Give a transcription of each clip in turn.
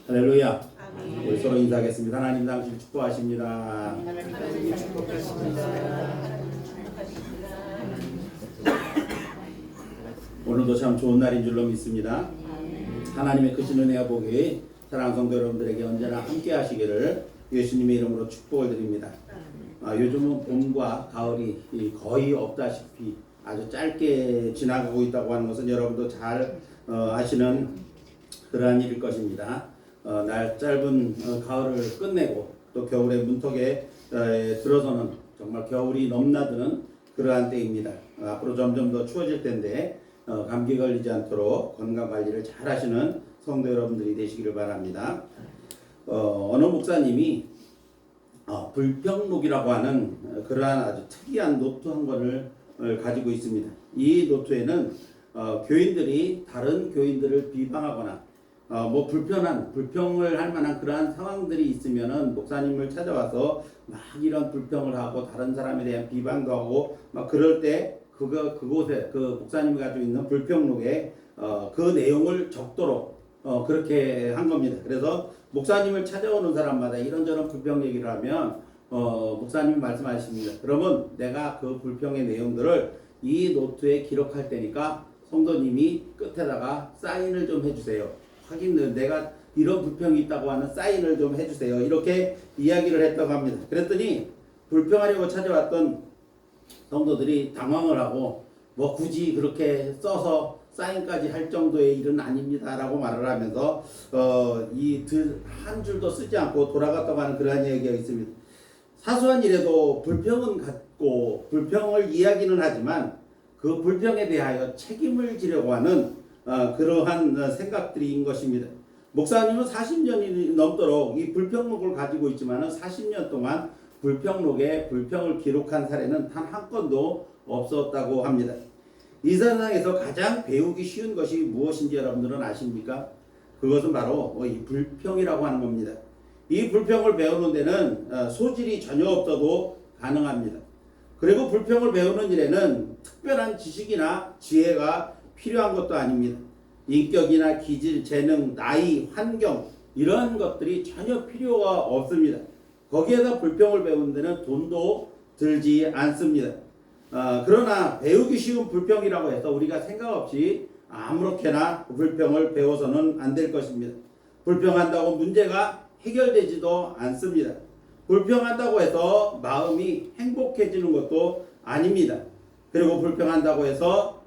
할렐루야. 아멘. 우리 서로 인사하겠습니다. 하나님 당신 축복하십니다. 하나님 축복하십니다. 오늘도 참 좋은 날인 줄로 믿습니다. 하나님의 크신 은혜와 복이 사랑하는 성도 여러분들에게 언제나 함께 하시기를 예수님의 이름으로 축복을 드립니다. 요즘은 봄과 가을이 거의 없다시피 아주 짧게 지나가고 있다고 하는 것은 여러분도 잘 아시는 그러한 일일 것입니다. 날 짧은 가을을 끝내고 또 겨울의 문턱에 들어서는 정말 겨울이 넘나드는 그러한 때입니다. 앞으로 점점 더 추워질 텐데 감기 걸리지 않도록 건강 관리를 잘 하시는 성도 여러분들이 되시기를 바랍니다. 어느 목사님이 불평록이라고 하는 그러한 아주 특이한 노트 한 권을 가지고 있습니다. 이 노트에는 교인들이 다른 교인들을 비방하거나 불평을 할 만한 그러한 상황들이 있으면은 목사님을 찾아와서 막 이런 불평을 하고 다른 사람에 대한 비방도 하고 막 그럴 때 그곳에 그 목사님이 가지고 있는 불평록에 그 내용을 적도록 그렇게 한 겁니다. 그래서 목사님을 찾아오는 사람마다 이런저런 불평 얘기를 하면 목사님이 말씀하십니다. 그러면 내가 그 불평의 내용들을 이 노트에 기록할 테니까 성도님이 끝에다가 사인을 좀 해주세요. 내가 이런 불평이 있다고 하는 사인을 좀 해주세요. 이렇게 이야기를 했다고 합니다. 그랬더니 불평하려고 찾아왔던 성도들이 당황을 하고 굳이 그렇게 써서 사인까지 할 정도의 일은 아닙니다 라고 말을 하면서 한 줄도 쓰지 않고 돌아갔다고 하는 그러한 이야기가 있습니다. 사소한 일에도 불평은 갖고 불평을 이야기는 하지만 그 불평에 대하여 책임을 지려고 하는 그러한 생각들인 것입니다. 목사님은 40년이 넘도록 이 불평록을 가지고 있지만 40년 동안 불평록에 불평을 기록한 사례는 단 한 건도 없었다고 합니다. 이 세상에서 가장 배우기 쉬운 것이 무엇인지 여러분들은 아십니까? 그것은 바로 이 불평이라고 하는 겁니다. 이 불평을 배우는 데는 소질이 전혀 없어도 가능합니다. 그리고 불평을 배우는 일에는 특별한 지식이나 지혜가 필요한 것도 아닙니다. 인격이나 기질, 재능, 나이, 환경 이런 것들이 전혀 필요가 없습니다. 거기에다 불평을 배우는 데는 돈도 들지 않습니다. 그러나 배우기 쉬운 불평이라고 해서 우리가 생각 없이 아무렇게나 불평을 배워서는 안 될 것입니다. 불평한다고 문제가 해결되지도 않습니다. 불평한다고 해서 마음이 행복해지는 것도 아닙니다. 그리고 불평한다고 해서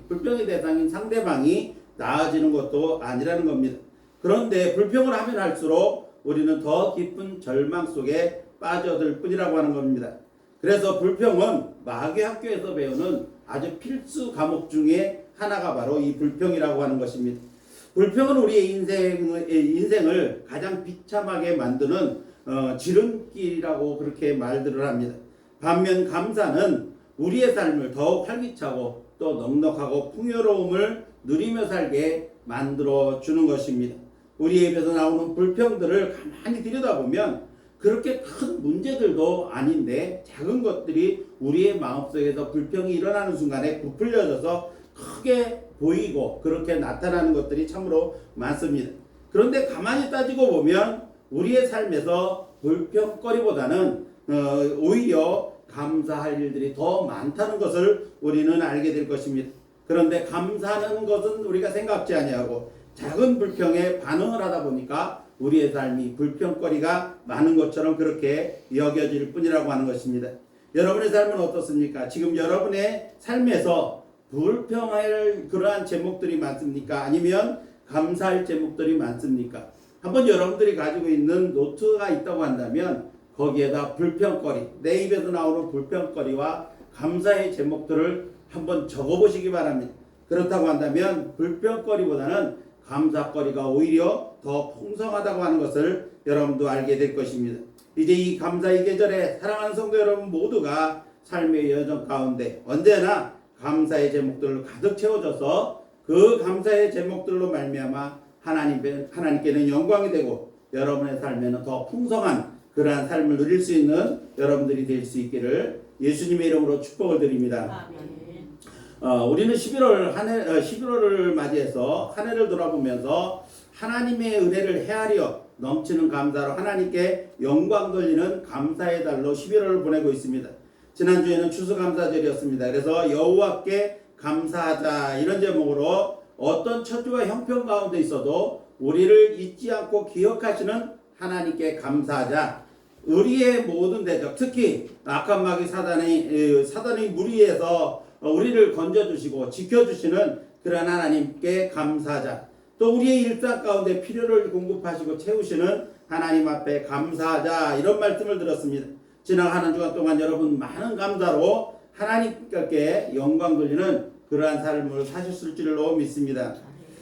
불평의 대상인 상대방이 나아지는 것도 아니라는 겁니다. 그런데 불평을 하면 할수록 우리는 더 깊은 절망 속에 빠져들 뿐이라고 하는 겁니다. 그래서 불평은 마귀 학교에서 배우는 아주 필수 과목 중에 하나가 바로 이 불평이라고 하는 것입니다. 불평은 우리의 인생을 가장 비참하게 만드는 지름길이라고 그렇게 말들을 합니다. 반면 감사는 우리의 삶을 더욱 활기차고 또 넉넉하고 풍요로움을 누리며 살게 만들어 주는 것입니다. 우리의 입에서 나오는 불평들을 가만히 들여다보면 그렇게 큰 문제들도 아닌데 작은 것들이 우리의 마음속에서 불평이 일어나는 순간에 부풀려져서 크게 보이고 그렇게 나타나는 것들이 참으로 많습니다. 그런데 가만히 따지고 보면 우리의 삶에서 불평거리보다는 오히려 감사할 일들이 더 많다는 것을 우리는 알게 될 것입니다. 그런데 감사하는 것은 우리가 생각지 아니하고 작은 불평에 반응을 하다 보니까 우리의 삶이 불평거리가 많은 것처럼 그렇게 여겨질 뿐이라고 하는 것입니다. 여러분의 삶은 어떻습니까? 지금 여러분의 삶에서 불평할 그러한 제목들이 많습니까? 아니면 감사할 제목들이 많습니까? 한번 여러분들이 가지고 있는 노트가 있다고 한다면 거기에다 불평거리, 내 입에서 나오는 불평거리와 감사의 제목들을 한번 적어보시기 바랍니다. 그렇다고 한다면 불평거리보다는 감사거리가 오히려 더 풍성하다고 하는 것을 여러분도 알게 될 것입니다. 이제 이 감사의 계절에 사랑하는 성도 여러분 모두가 삶의 여정 가운데 언제나 감사의 제목들로 가득 채워져서 그 감사의 제목들로 말미암아 하나님께는 영광이 되고 여러분의 삶에는 더 풍성한 그러한 삶을 누릴 수 있는 여러분들이 될 수 있기를 예수님의 이름으로 축복을 드립니다. 우리는 11월을 맞이해서 한 해를 돌아보면서 하나님의 은혜를 헤아려 넘치는 감사로 하나님께 영광 돌리는 감사의 달로 11월을 보내고 있습니다. 지난주에는 추수감사절이었습니다. 그래서 여호와께 감사하자 이런 제목으로 어떤 처지와 형편 가운데 있어도 우리를 잊지 않고 기억하시는 하나님께 감사하자. 우리의 모든 대적, 특히 악한 마귀 사단의 무리에서 우리를 건져주시고 지켜주시는 그런 하나님께 감사하자. 또 우리의 일상 가운데 필요를 공급하시고 채우시는 하나님 앞에 감사하자. 이런 말씀을 들었습니다. 지난 한 주간 동안 여러분 많은 감사로 하나님께 영광 돌리는 그러한 삶을 사셨을 줄로 믿습니다.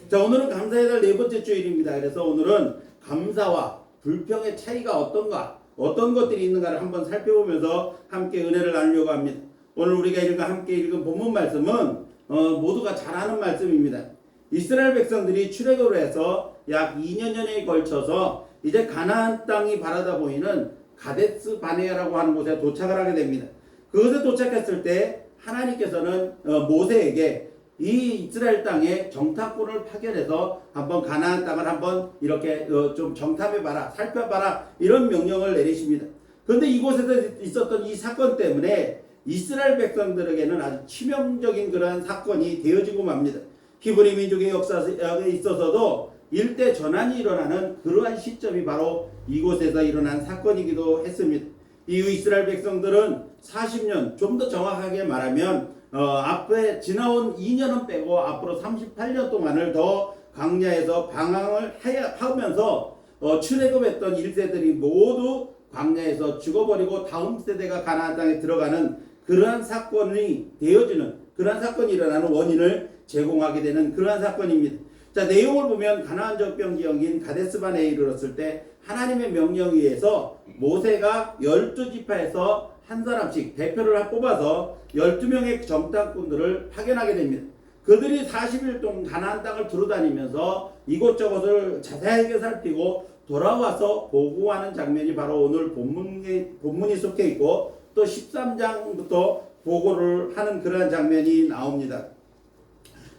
자, 오늘은 감사의 달 네 번째 주일입니다. 그래서 오늘은 감사와 불평의 차이가 어떤가, 어떤 것들이 있는가를 한번 살펴보면서 함께 은혜를 나누려고 합니다. 오늘 우리가 함께 읽은 본문 말씀은 모두가 잘 아는 말씀입니다. 이스라엘 백성들이 출애굽을 해서 약 2년 전에 걸쳐서 이제 가나안 땅이 바라다 보이는 가데스 바네아라고 하는 곳에 도착을 하게 됩니다. 그곳에 도착했을 때 하나님께서는 모세에게 이 이스라엘 땅에 정탐꾼을 파견해서 한번 가나안 땅을 한번 이렇게 좀 정탐해봐라, 살펴봐라 이런 명령을 내리십니다. 그런데 이곳에서 있었던 이 사건 때문에 이스라엘 백성들에게는 아주 치명적인 그러한 사건이 되어지고 맙니다. 히브리 민족의 역사에 있어서도 일대 전환이 일어나는 그러한 시점이 바로 이곳에서 일어난 사건이기도 했습니다. 이후 이스라엘 백성들은 40년, 좀 더 정확하게 말하면 앞에 지나온 2년은 빼고 앞으로 38년 동안을 더 광야에서 방황을 하면서 출애굽했던 1세들이 모두 광야에서 죽어버리고 다음 세대가 가나안 땅에 들어가는 그러한 사건이 되어지는, 그러한 사건이 일어나는 원인을 제공하게 되는 그러한 사건입니다. 자, 내용을 보면 가나안 적병 지역인 가데스바네에 이르렀을 때 하나님의 명령에 의해서 모세가 12지파에서 한 사람씩 대표를 뽑아서 12명의 정탐꾼들을 파견하게 됩니다. 그들이 40일 동안 가나안 땅을 두루다니면서 이곳저곳을 자세하게 살피고 돌아와서 보고하는 장면이 바로 오늘 본문이 속해 있고 또 13장부터 보고를 하는 그러한 장면이 나옵니다.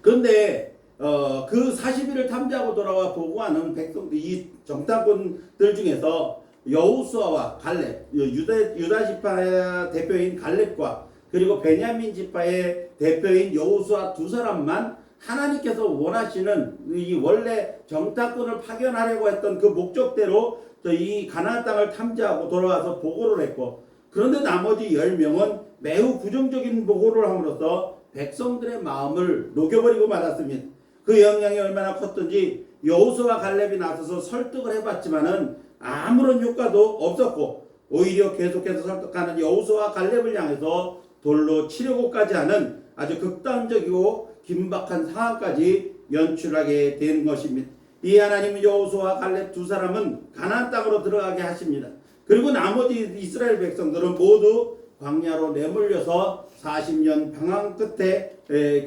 그런데 그 40일을 탐지하고 돌아와 보고하는 이 정탐꾼들 중에서 여호수아와 갈렙, 유다 지파의 대표인 갈렙과 그리고 베냐민 지파의 대표인 여호수아 두 사람만 하나님께서 원하시는 이 원래 정탐꾼을 파견하려고 했던 그 목적대로 이 가나안 땅을 탐지하고 돌아와서 보고를 했고, 그런데 나머지 10명은 매우 부정적인 보고를 함으로써 백성들의 마음을 녹여버리고 말았습니다. 그 영향이 얼마나 컸던지 여호수아와 갈렙이 나서서 설득을 해봤지만은 아무런 효과도 없었고, 오히려 계속해서 설득하는 여호수아와 갈렙을 향해서 돌로 치려고까지 하는 아주 극단적이고 긴박한 상황까지 연출하게 된 것입니다. 이 하나님은 여호수아와 갈렙 두 사람은 가나안 땅으로 들어가게 하십니다. 그리고 나머지 이스라엘 백성들은 모두 광야로 내몰려서 40년 방황 끝에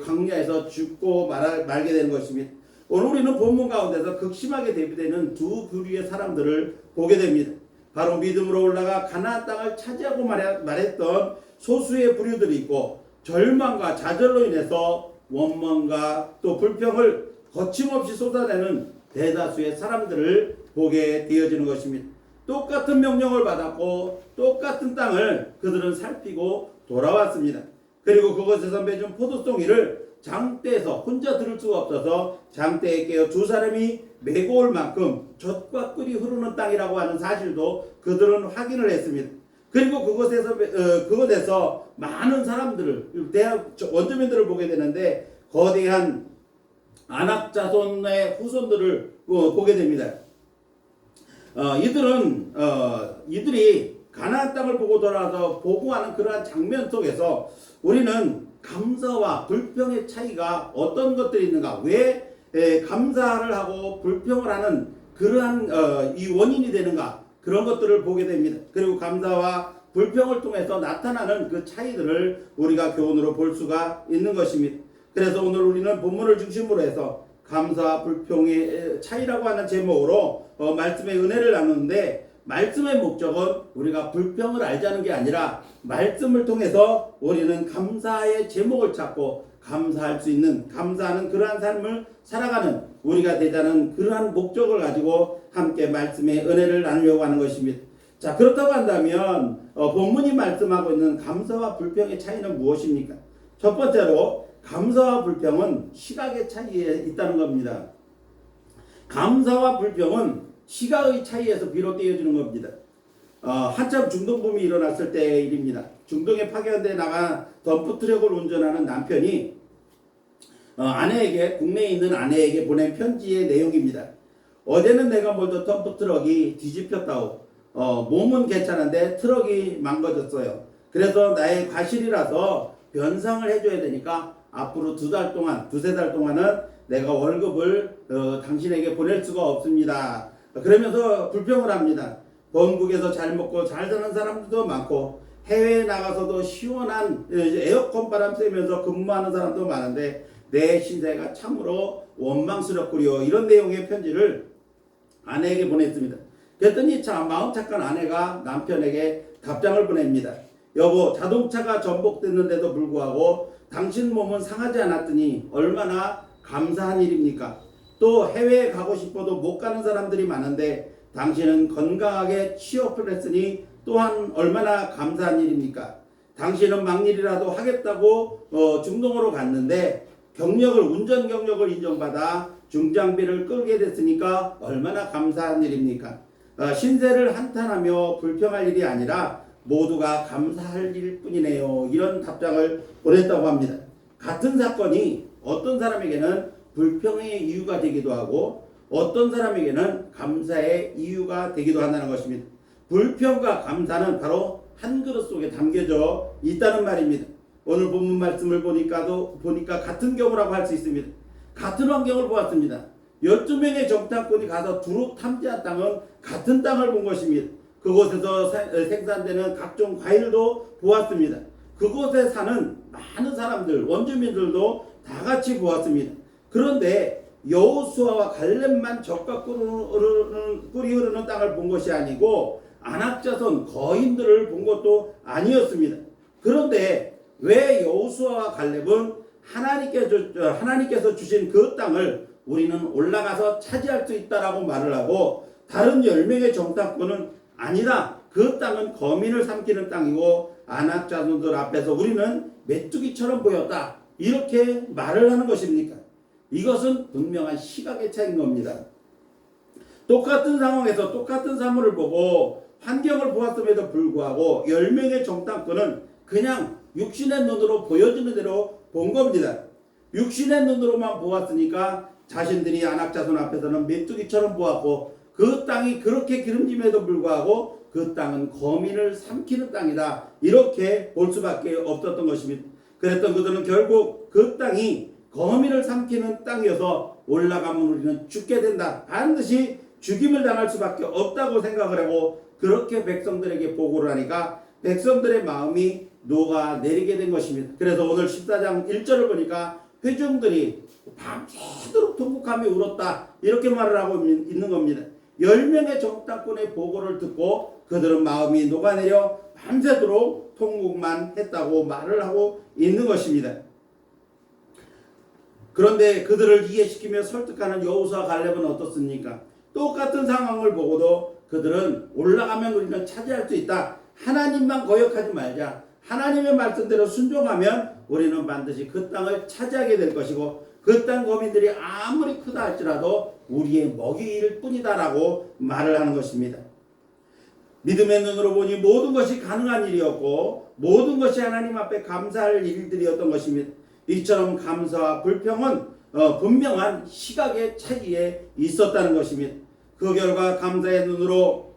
광야에서 죽고 말게 되는 것입니다. 오늘 우리는 본문 가운데서 극심하게 대비되는 두 부류의 사람들을 보게 됩니다. 바로 믿음으로 올라가 가나안 땅을 차지하고 말했던 소수의 부류들이 있고, 절망과 좌절로 인해서 원망과 또 불평을 거침없이 쏟아내는 대다수의 사람들을 보게 되어지는 것입니다. 똑같은 명령을 받았고 똑같은 땅을 그들은 살피고 돌아왔습니다. 그리고 그곳에서 맺은 포도송이를 장대에서 혼자 들을 수가 없어서 장대에 깨어 두 사람이 메고 올 만큼 젖과 꿀이 흐르는 땅이라고 하는 사실도 그들은 확인을 했습니다. 그리고 그곳에서 많은 사람들을, 원주민들을 보게 되는데 거대한 아낙 자손의 후손들을 보게 됩니다. 이들이 가나안 땅을 보고 돌아와서 보고하는 그러한 장면 속에서 우리는 감사와 불평의 차이가 어떤 것들이 있는가, 왜 감사를 하고 불평을 하는 그러한 이 원인이 되는가, 그런 것들을 보게 됩니다. 그리고 감사와 불평을 통해서 나타나는 그 차이들을 우리가 교훈으로 볼 수가 있는 것입니다. 그래서 오늘 우리는 본문을 중심으로 해서 감사와 불평의 차이라고 하는 제목으로 말씀의 은혜를 나누는데, 말씀의 목적은 우리가 불평을 알자는 게 아니라 말씀을 통해서 우리는 감사의 제목을 찾고 감사할 수 있는, 감사하는 그러한 삶을 살아가는 우리가 되자는 그러한 목적을 가지고 함께 말씀의 은혜를 나누려고 하는 것입니다. 자, 그렇다고 한다면 본문이 말씀하고 있는 감사와 불평의 차이는 무엇입니까? 첫 번째로 감사와 불평은 시각의 차이에 있다는 겁니다. 감사와 불평은 시각의 차이에서 비롯되어지는 겁니다. 한참 중동붐이 일어났을 때의 일입니다. 중동에 파견돼 나간 덤프트럭을 운전하는 남편이 아내에게, 국내에 있는 아내에게 보낸 편지의 내용입니다. 어제는 내가 몰던 덤프트럭이 뒤집혔다오. 몸은 괜찮은데 트럭이 망가졌어요. 그래서 나의 과실이라서 변상을 해줘야 되니까 앞으로 두세 달 동안은 내가 월급을 당신에게 보낼 수가 없습니다. 그러면서 불평을 합니다. 본국에서 잘 먹고 잘 사는 사람들도 많고 해외에 나가서도 시원한 에어컨 바람 쐬면서 근무하는 사람도 많은데 내 신세가 참으로 원망스럽구려. 이런 내용의 편지를 아내에게 보냈습니다. 그랬더니 참 마음 착한 아내가 남편에게 답장을 보냅니다. 여보, 자동차가 전복됐는데도 불구하고 당신 몸은 상하지 않았더니 얼마나 감사한 일입니까? 또 해외에 가고 싶어도 못 가는 사람들이 많은데 당신은 건강하게 취업을 했으니 또한 얼마나 감사한 일입니까? 당신은 막일이라도 하겠다고 중동으로 갔는데 운전 경력을 인정받아 중장비를 끌게 됐으니까 얼마나 감사한 일입니까? 신세를 한탄하며 불평할 일이 아니라 모두가 감사할 일뿐이네요. 이런 답장을 보냈다고 합니다. 같은 사건이 어떤 사람에게는 불평의 이유가 되기도 하고 어떤 사람에게는 감사의 이유가 되기도 한다는 것입니다. 불평과 감사는 바로 한 그릇 속에 담겨져 있다는 말입니다. 오늘 본문 말씀을 보니까 같은 경우라고 할 수 있습니다. 같은 환경을 보았습니다. 12명의 정탐꾼이 가서 두루 탐지한 땅은 같은 땅을 본 것입니다. 그곳에서 생산되는 각종 과일도 보았습니다. 그곳에 사는 많은 사람들, 원주민들도 다 같이 보았습니다. 그런데 여호수아와 갈렙만 젖과 꿀이 흐르는 땅을 본 것이 아니고 아낙자손 거인들을 본 것도 아니었습니다. 그런데 왜 여호수아와 갈렙은 하나님께서 주신 그 땅을 우리는 올라가서 차지할 수 있다라고 말을 하고 다른 10명의 정탐꾼은 아니다, 그 땅은 거민을 삼키는 땅이고 아낙자손들 앞에서 우리는 메뚜기처럼 보였다, 이렇게 말을 하는 것입니까? 이것은 분명한 시각의 차이인 겁니다. 똑같은 상황에서 똑같은 사물을 보고 환경을 보았음에도 불구하고 10명의 정탐꾼은 그냥 육신의 눈으로 보여지는 대로 본 겁니다. 육신의 눈으로만 보았으니까 자신들이 아낙자손 앞에서는 메뚜기처럼 보았고 그 땅이 그렇게 기름짐에도 불구하고 그 땅은 거민을 삼키는 땅이다, 이렇게 볼 수밖에 없었던 것입니다. 그랬던 그들은 결국 그 땅이 거민을 삼키는 땅이어서 올라가면 우리는 죽게 된다, 반드시 죽임을 당할 수밖에 없다고 생각을 하고 그렇게 백성들에게 보고를 하니까 백성들의 마음이 녹아내리게 된 것입니다. 그래서 오늘 14장 1절을 보니까 회중들이 밤새도록 통곡하며 울었다, 이렇게 말을 하고 있는 겁니다. 10명의 정탐꾼의 보고를 듣고 그들은 마음이 녹아내려 밤새도록 통곡만 했다고 말을 하고 있는 것입니다. 그런데 그들을 이해시키며 설득하는 여호수아 갈렙은 어떻습니까? 똑같은 상황을 보고도 그들은 올라가면 우리는 차지할 수 있다, 하나님만 거역하지 말자, 하나님의 말씀대로 순종하면 우리는 반드시 그 땅을 차지하게 될 것이고 그 땅 거민들이 아무리 크다 할지라도 우리의 먹이일 뿐이다라고 말을 하는 것입니다. 믿음의 눈으로 보니 모든 것이 가능한 일이었고 모든 것이 하나님 앞에 감사할 일들이었던 것입니다. 이처럼 감사와 불평은 분명한 시각의 차이에 있었다는 것입니다. 그 결과 감사의 눈으로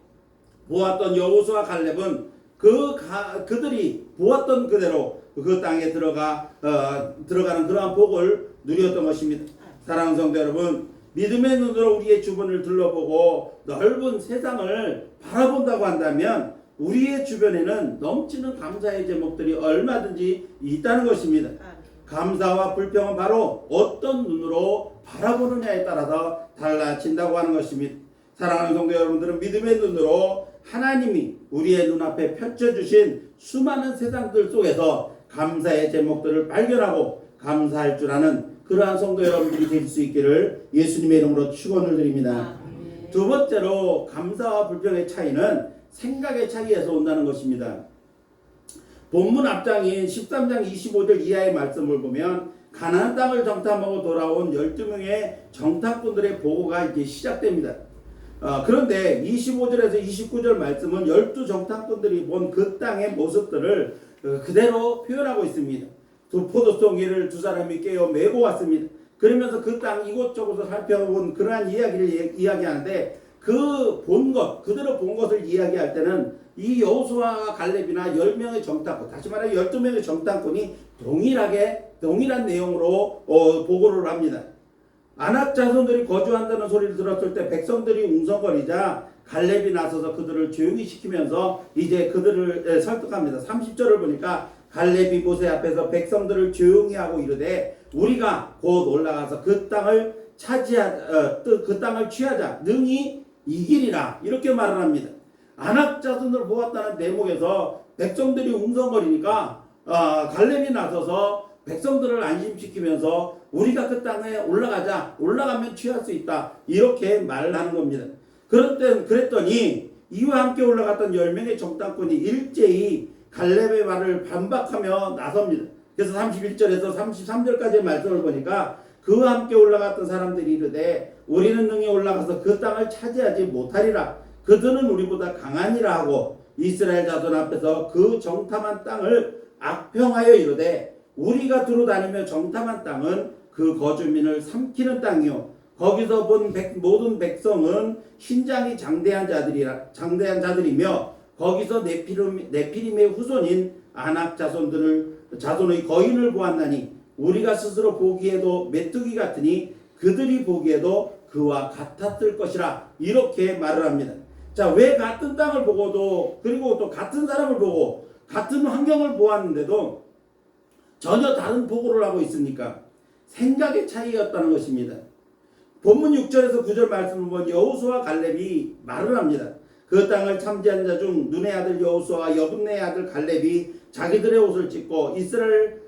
보았던 여호수아 갈렙은 그들이 보았던 그대로 그 땅에 들어가는 그러한 복을 누렸던 것입니다. 사랑하는 성도 여러분, 믿음의 눈으로 우리의 주변을 둘러보고 넓은 세상을 바라본다고 한다면 우리의 주변에는 넘치는 감사의 제목들이 얼마든지 있다는 것입니다. 감사와 불평은 바로 어떤 눈으로 바라보느냐에 따라서 달라진다고 하는 것입니다. 사랑하는 성도 여러분들은 믿음의 눈으로 하나님이 우리의 눈앞에 펼쳐주신 수많은 세상들 속에서 감사의 제목들을 발견하고 감사할 줄 아는 그러한 성도 여러분들이 될 수 있기를 예수님의 이름으로 축원을 드립니다. 두 번째로 감사와 불평의 차이는 생각의 차이에서 온다는 것입니다. 본문 앞장인 13장 25절 이하의 말씀을 보면 가나안 땅을 정탐하고 돌아온 12명의 정탐꾼들의 보고가 이제 시작됩니다. 그런데 25절에서 29절 말씀은 12정탐꾼들이 본 그 땅의 모습들을 그대로 표현하고 있습니다. 두 포도송이를 두 사람이 깨어 메고 왔습니다. 그러면서 그 땅 이곳저곳을 살펴본 그러한 이야기를 이야기하는데 그 본 것, 그대로 본 것을 이야기할 때는 이 여호수아와 갈렙이나 10명의 정탐꾼, 다시 말해 12명의 정탐꾼이 동일한 내용으로 보고를 합니다. 아낙 자손들이 거주한다는 소리를 들었을 때 백성들이 웅성거리자 갈렙이 나서서 그들을 조용히 시키면서 이제 그들을 설득합니다. 30절을 보니까 갈렙이 모세 앞에서 백성들을 조용히 하고 이르되 우리가 곧 올라가서 그 땅을 취하자 능히 이기리라 이렇게 말을 합니다. 아낙 자손을 보았다는 대목에서 백성들이 웅성거리니까 갈렙이 나서서 백성들을 안심시키면서 우리가 그 땅에 올라가면 취할 수 있다 이렇게 말을 하는 겁니다. 그랬더니 이와 함께 올라갔던 10명의 정탐꾼이 일제히 갈렙의 말을 반박하며 나섭니다. 그래서 31절에서 33절까지의 말씀을 보니까 그와 함께 올라갔던 사람들이 이르되 우리는 능히 올라가서 그 땅을 차지하지 못하리라. 그들은 우리보다 강하니라 하고 이스라엘 자손 앞에서 그 정탐한 땅을 악평하여 이르되 우리가 두루 다니며 정탐한 땅은 그 거주민을 삼키는 땅이요 거기서 본 모든 백성은 신장이 장대한 자들이며 거기서 네피림의 후손인 아낙 자손의 거인을 보았나니 우리가 스스로 보기에도 메뚜기 같으니 그들이 보기에도 그와 같았을 것이라 이렇게 말을 합니다. 자, 왜 같은 땅을 보고도 그리고 또 같은 사람을 보고 같은 환경을 보았는데도 전혀 다른 보고를 하고 있습니까? 생각의 차이였다는 것입니다. 본문 6절에서 9절 말씀을 보면 여호수아 갈렙이 말을 합니다. 그 땅을 참지한 자 중 눈의 아들 여호수아와 여분의 아들 갈렙이 자기들의 옷을 찢고 이스라엘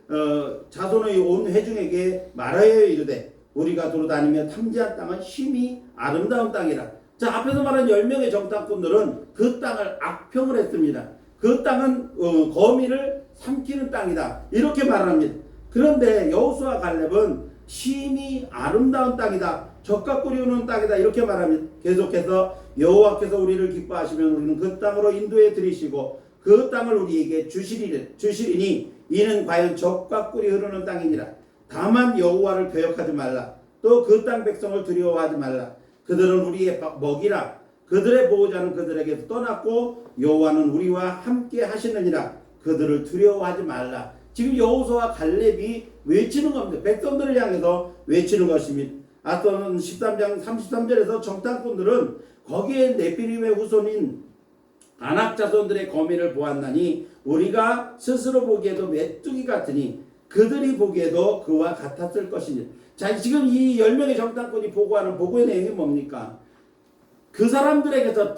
자손의 온 회중에게 말하여 이르되 우리가 돌아다니며 탐지한 땅은 심히 아름다운 땅이라. 자, 앞에서 말한 10명의 정탐꾼들은 그 땅을 악평을 했습니다. 그 땅은 거미를 삼키는 땅이다 이렇게 말을 합니다. 그런데 여호수아 갈렙은 심히 아름다운 땅이다, 젖과 꿀이 흐르는 땅이다 이렇게 말합니다. 계속해서 여호와께서 우리를 기뻐하시면 우리는 그 땅으로 인도해 들이시고 그 땅을 우리에게 주시리니 이는 과연 젖과 꿀이 흐르는 땅이니라. 다만 여호와를 배역하지 말라. 또 그 땅 백성을 두려워하지 말라. 그들은 우리의 먹이라. 그들의 보호자는 그들에게서 떠났고 여호와는 우리와 함께 하시느니라. 그들을 두려워하지 말라. 지금 여호수아와 갈렙이 외치는 겁니다. 백성들을 향해서 외치는 것입니다. 앞서는 13장 33절에서 정탐꾼들은 거기에 네피림의 후손인 아낙 자손들의 거미를 보았나니 우리가 스스로 보기에도 메뚜기 같으니 그들이 보기에도 그와 같았을 것이니. 자, 지금 이 10명의 정탐꾼이 보고하는 보고의 내용이 뭡니까? 그 사람들에게서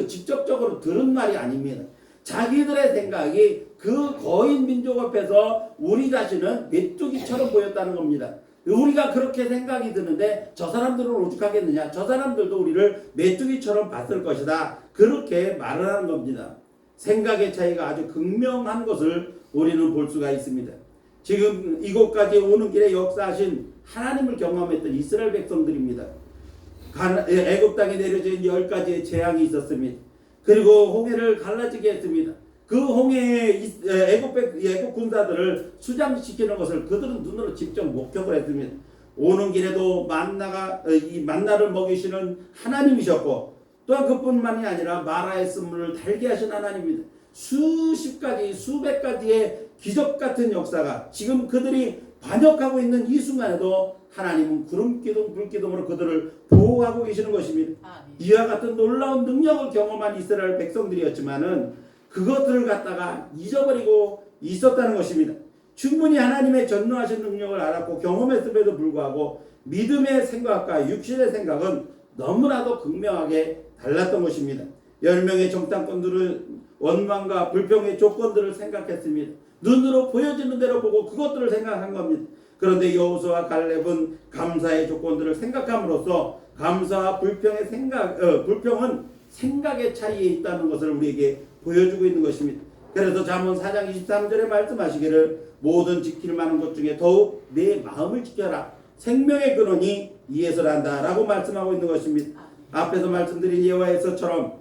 직접적으로 들은 말이 아닙니다. 자기들의 생각이 그 거인 민족 앞에서 우리 자신은 메뚜기처럼 보였다는 겁니다. 우리가 그렇게 생각이 드는데 저 사람들은 오죽하겠느냐, 저 사람들도 우리를 메뚜기처럼 봤을 것이다, 그렇게 말을 하는 겁니다. 생각의 차이가 아주 극명한 것을 우리는 볼 수가 있습니다. 지금 이곳까지 오는 길에 역사하신 하나님을 경험했던 이스라엘 백성들입니다. 애굽 땅에 내려진 10가지의 재앙이 있었습니다. 그리고 홍해를 갈라지게 했습니다. 그 홍해에 애굽 군사들을 수장시키는 것을 그들은 눈으로 직접 목격을 했습니다. 오는 길에도 이 만나를 먹이시는 하나님이셨고, 또한 그뿐만이 아니라 마라의 쓴물을 달게 하신 하나님입니다. 수십 가지 수백 가지의 기적 같은 역사가 지금 그들이 반역하고 있는 이 순간에도 하나님은 구름기둥 불기둥으로 그들을 보호하고 계시는 것입니다. 이와 같은 놀라운 능력을 경험한 이스라엘 백성들이었지만은 그것들을 갖다가 잊어버리고 있었다는 것입니다. 충분히 하나님의 전능하신 능력을 알았고 경험했음에도 불구하고 믿음의 생각과 육신의 생각은 너무나도 극명하게 달랐던 것입니다. 10명의 정탐꾼들은 원망과 불평의 조건들을 생각했습니다. 눈으로 보여지는 대로 보고 그것들을 생각한 겁니다. 그런데 여호수아와 갈렙은 감사의 조건들을 생각함으로써 감사와 불평은 생각의 차이에 있다는 것을 우리에게 보여주고 있는 것입니다. 그래서 잠언 4장 23절에 말씀하시기를 모든 지킬 만한 것 중에 더욱 내 마음을 지켜라. 생명의 근원이 이에서란다 라고 말씀하고 있는 것입니다. 앞에서 말씀드린 여호와에서처럼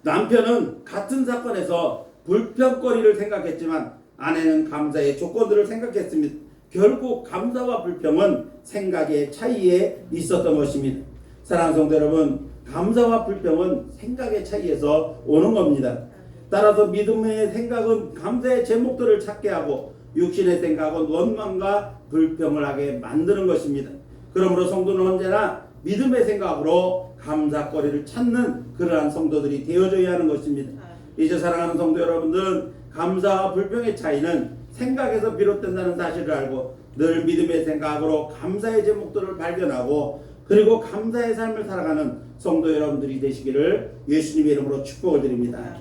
남편은 같은 사건에서 불평거리를 생각했지만 아내는 감사의 조건들을 생각했습니다. 결국 감사와 불평은 생각의 차이에 있었던 것입니다. 사랑하는 성도 여러분, 감사와 불평은 생각의 차이에서 오는 겁니다. 따라서 믿음의 생각은 감사의 제목들을 찾게 하고 육신의 생각은 원망과 불평을 하게 만드는 것입니다. 그러므로 성도는 언제나 믿음의 생각으로 감사거리를 찾는 그러한 성도들이 되어져야 하는 것입니다. 이제 사랑하는 성도 여러분들은 감사와 불평의 차이는 생각에서 비롯된다는 사실을 알고 늘 믿음의 생각으로 감사의 제목들을 발견하고 그리고 감사의 삶을 살아가는 성도 여러분들이 되시기를 예수님의 이름으로 축복을 드립니다.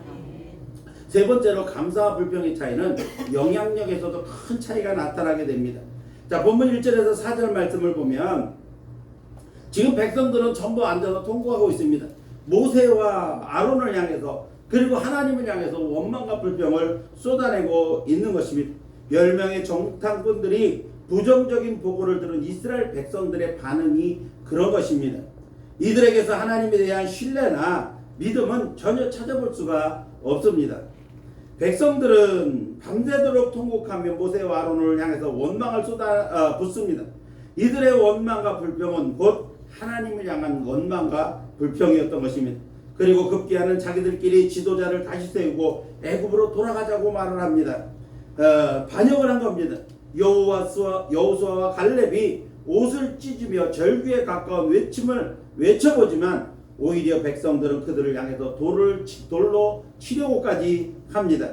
세 번째로 감사와 불평의 차이는 영향력에서도 큰 차이가 나타나게 됩니다. 자, 본문 1절에서 4절 말씀을 보면 지금 백성들은 전부 앉아서 통곡하고 있습니다. 모세와 아론을 향해서 그리고 하나님을 향해서 원망과 불평을 쏟아내고 있는 것입니다. 10명의 정탐꾼들이 부정적인 보고를 들은 이스라엘 백성들의 반응이 그런 것입니다. 이들에게서 하나님에 대한 신뢰나 믿음은 전혀 찾아볼 수가 없습니다. 백성들은 밤새도록 통곡하며 모세와 아론을 향해서 원망을 쏟아붓습니다. 이들의 원망과 불평은 곧 하나님을 향한 원망과 불평이었던 것입니다. 그리고 급기야는 자기들끼리 지도자를 다시 세우고 애굽으로 돌아가자고 말을 합니다. 반역을 한 겁니다. 여호수아와 갈렙이 옷을 찢으며 절규에 가까운 외침을 외쳐보지만 오히려 백성들은 그들을 향해서 돌로 치려고까지 합니다.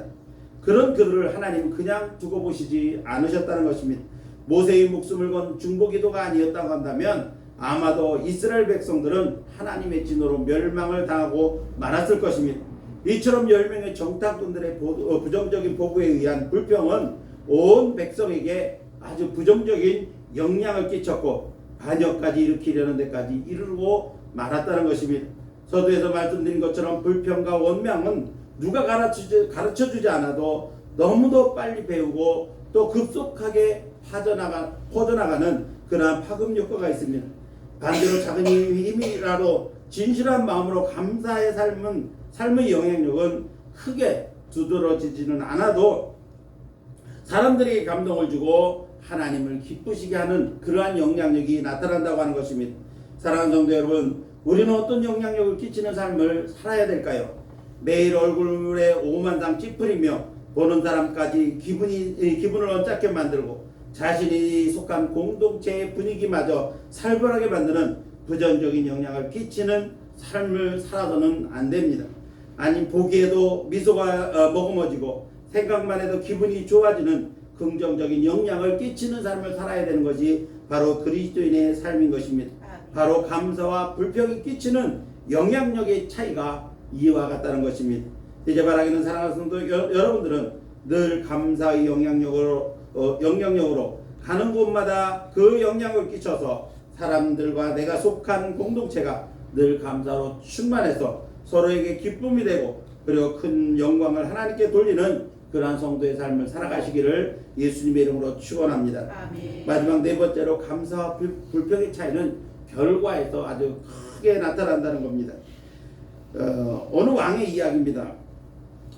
그런 그들을 하나님 그냥 두고 보시지 않으셨다는 것입니다. 모세의 목숨을 건 중보기도가 아니었다고 한다면 아마도 이스라엘 백성들은 하나님의 진노로 멸망을 당하고 말았을 것입니다. 이처럼 10명의 정탐꾼들의 부정적인 보고에 의한 불평은 온 백성에게 아주 부정적인 영향을 끼쳤고 반역까지 일으키려는 데까지 이르고 말았다는 것입니다. 서두에서 말씀드린 것처럼 불평과 원망은 누가 가르쳐주지 않아도 너무도 빨리 배우고 또 급속하게 퍼져나가는 그러한 파급 효과가 있습니다. 반대로 작은 힘이라도 진실한 마음으로 감사의 삶의 영향력은 크게 두드러지지는 않아도 사람들에게 감동을 주고 하나님을 기쁘시게 하는 그러한 영향력이 나타난다고 하는 것입니다. 사랑하는 성도 여러분, 우리는 어떤 영향력을 끼치는 삶을 살아야 될까요? 매일 얼굴에 오만상 찌푸리며 보는 사람까지 기분을 언짢게 만들고 자신이 속한 공동체의 분위기마저 살벌하게 만드는 부정적인 영향을 끼치는 삶을 살아서는 안 됩니다. 아니 보기에도 미소가 머금어지고 생각만 해도 기분이 좋아지는 긍정적인 영향을 끼치는 삶을 살아야 되는 것이 바로 그리스도인의 삶인 것입니다. 바로 감사와 불평이 끼치는 영향력의 차이가 이와 같다는 것입니다. 이제 바라기는 사랑하는 성도 여러분들은 늘 감사의 영향력으로 가는 곳마다 그 영향을 끼쳐서 사람들과 내가 속한 공동체가 늘 감사로 충만해서 서로에게 기쁨이 되고 그리고 큰 영광을 하나님께 돌리는 그러한 성도의 삶을 살아가시기를 예수님의 이름으로 축원합니다. 아멘. 마지막 네 번째로 감사와 불평의 차이는 결과에서 아주 크게 나타난다는 겁니다. 어느 왕의 이야기입니다.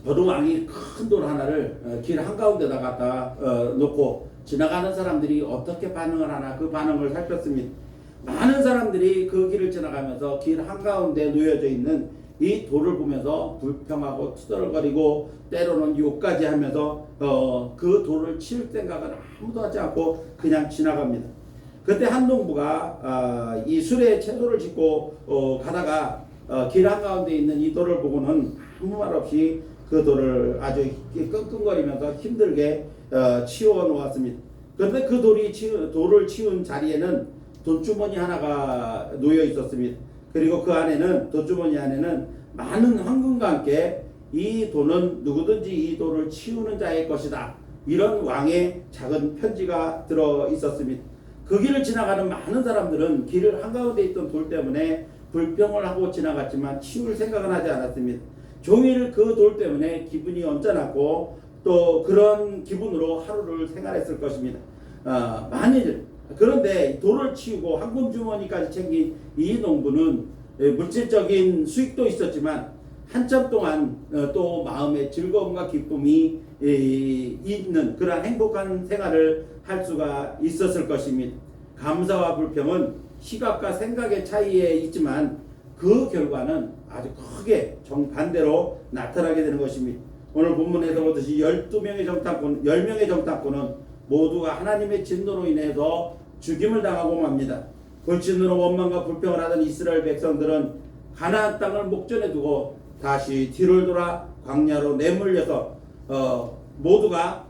어느 왕이 큰 돌 하나를 길 한가운데다 갖다 놓고 지나가는 사람들이 어떻게 반응을 하나 그 반응을 살폈습니다. 많은 사람들이 그 길을 지나가면서 길 한가운데 놓여져 있는 이 돌을 보면서 불평하고 투덜거리고 때로는 욕까지 하면서 그 돌을 치울 생각은 아무도 하지 않고 그냥 지나갑니다. 그때 한 농부가 이 수레에 채소를 싣고 가다가 길 한가운데 있는 이 돌을 보고는 아무 말 없이 그 돌을 아주 끙끙거리면서 힘들게 치워 놓았습니다. 그런데 그 돌을 치운 자리에는 돈주머니 하나가 놓여 있었습니다. 그리고 그 안에는 돈주머니 안에는 많은 황금과 함께 이 돈은 누구든지 이 돌을 치우는 자의 것이다 이런 왕의 작은 편지가 들어 있었습니다. 그 길을 지나가는 많은 사람들은 길을 한가운데 있던 돌 때문에 불평을 하고 지나갔지만 치울 생각은 하지 않았습니다. 종일 그 돌 때문에 기분이 언짢았고 또 그런 기분으로 하루를 생활했을 것입니다. 만일 그런데 돌을 치우고 황금 주머니까지 챙긴 이 농부는 물질적인 수익도 있었지만 한참 동안 또 마음의 즐거움과 기쁨이 있는 그런 행복한 생활을 할 수가 있었을 것입니다. 감사와 불평은 시각과 생각의 차이에 있지만 그 결과는 아주 크게 정반대로 나타나게 되는 것입니다. 오늘 본문에서 보듯이 10명의 정탐꾼은 모두가 하나님의 진노로 인해서 죽임을 당하고 맙니다. 불신으로 원망과 불평을 하던 이스라엘 백성들은 가나안 땅을 목전에 두고 다시 뒤를 돌아 광야로 내몰려서 모두가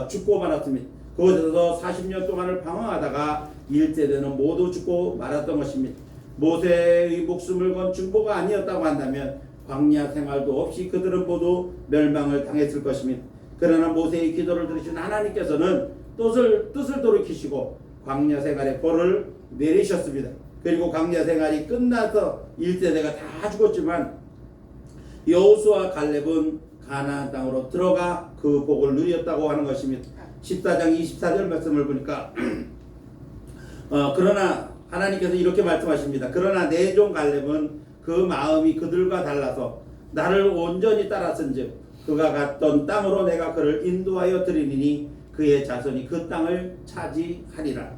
죽고 말았습니다. 그곳에서 40년 동안을 방황하다가 1세대는 모두 죽고 말았던 것입니다. 모세의 목숨을 건 중보가 아니었다고 한다면 광야 생활도 없이 그들은 모두 멸망을 당했을 것입니다. 그러나 모세의 기도를 들으신 하나님께서는 뜻을 돌이키시고 광야 생활의 벌을 내리셨습니다. 그리고 광야 생활이 끝나서 1세대가 다 죽었지만 여호수아 갈렙은 가나안 땅으로 들어가 그 복을 누렸다고 하는 것입니다. 14장 24절 말씀을 보니까 그러나 하나님께서 이렇게 말씀하십니다. 그러나 내 종 갈렙은 그 마음이 그들과 달라서 나를 온전히 따랐은즉 그가 갔던 땅으로 내가 그를 인도하여 드리니 그의 자손이 그 땅을 차지하리라.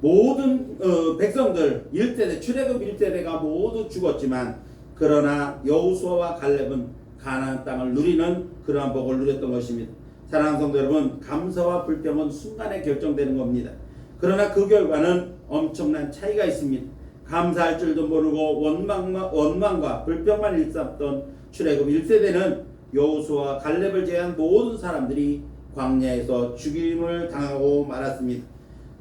모든 백성들 1세대 출애굽 1세대가 모두 죽었지만 그러나 여호수아와 갈렙은 가나안 땅을 누리는 그러한 복을 누렸던 것입니다. 사랑하는 성도 여러분, 감사와 불평은 순간에 결정되는 겁니다. 그러나 그 결과는 엄청난 차이가 있습니다. 감사할 줄도 모르고 원망과 불평만 일삼던 출애굽 1세대는 여호수아와 갈렙을 제외한 모든 사람들이 광야에서 죽임을 당하고 말았습니다.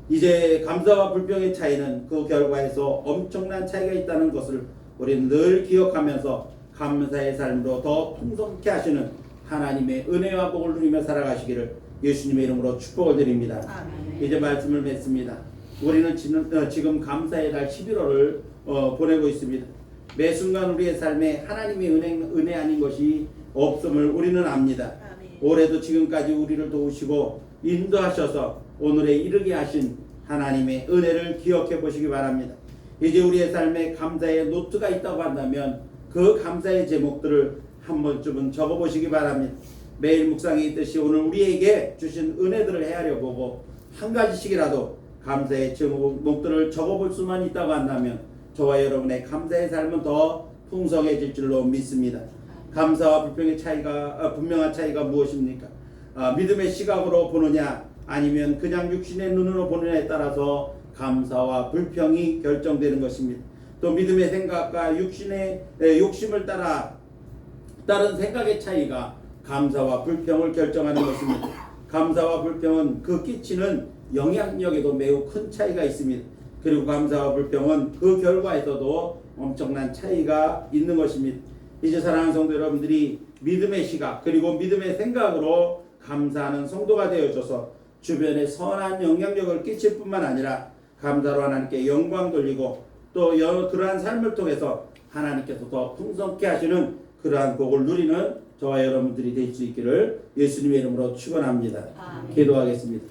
이제 감사와 불평의 차이는 그 결과에서 엄청난 차이가 있다는 것을 우리는 늘 기억하면서 감사의 삶으로 더 풍성케 하시는 하나님의 은혜와 복을 누리며 살아가시기를 예수님의 이름으로 축복을 드립니다. 아멘. 이제 말씀을 맺습니다. 우리는 지금 감사의 달 11월을 보내고 있습니다. 매 순간 우리의 삶에 하나님의 은혜 아닌 것이 없음을 우리는 압니다. 아멘. 올해도 지금까지 우리를 도우시고 인도하셔서 오늘에 이르게 하신 하나님의 은혜를 기억해 보시기 바랍니다. 이제 우리의 삶에 감사의 노트가 있다고 한다면 그 감사의 제목들을 한 번쯤은 적어보시기 바랍니다. 매일 묵상에 있듯이 오늘 우리에게 주신 은혜들을 헤아려 보고 한 가지씩이라도 감사의 제목들을 적어볼 수만 있다고 한다면 저와 여러분의 감사의 삶은 더 풍성해질 줄로 믿습니다. 감사와 불평의 차이가 분명한 차이가 무엇입니까? 믿음의 시각으로 보느냐 아니면 그냥 육신의 눈으로 보느냐에 따라서 감사와 불평이 결정되는 것입니다. 또 믿음의 생각과 육신의 욕심을 따른 생각의 차이가 감사와 불평을 결정하는 것입니다. 감사와 불평은 그 끼치는 영향력에도 매우 큰 차이가 있습니다. 그리고 감사와 불평은 그 결과에서도 엄청난 차이가 있는 것입니다. 이제 사랑하는 성도 여러분들이 믿음의 시각 그리고 믿음의 생각으로 감사하는 성도가 되어줘서 주변에 선한 영향력을 끼칠 뿐만 아니라 감사로 하나님께 영광 돌리고 또 그러한 삶을 통해서 하나님께서 더 풍성케 하시는 그러한 복을 누리는 저와 여러분들이 될 수 있기를 예수님의 이름으로 축원합니다. 아멘. 기도하겠습니다.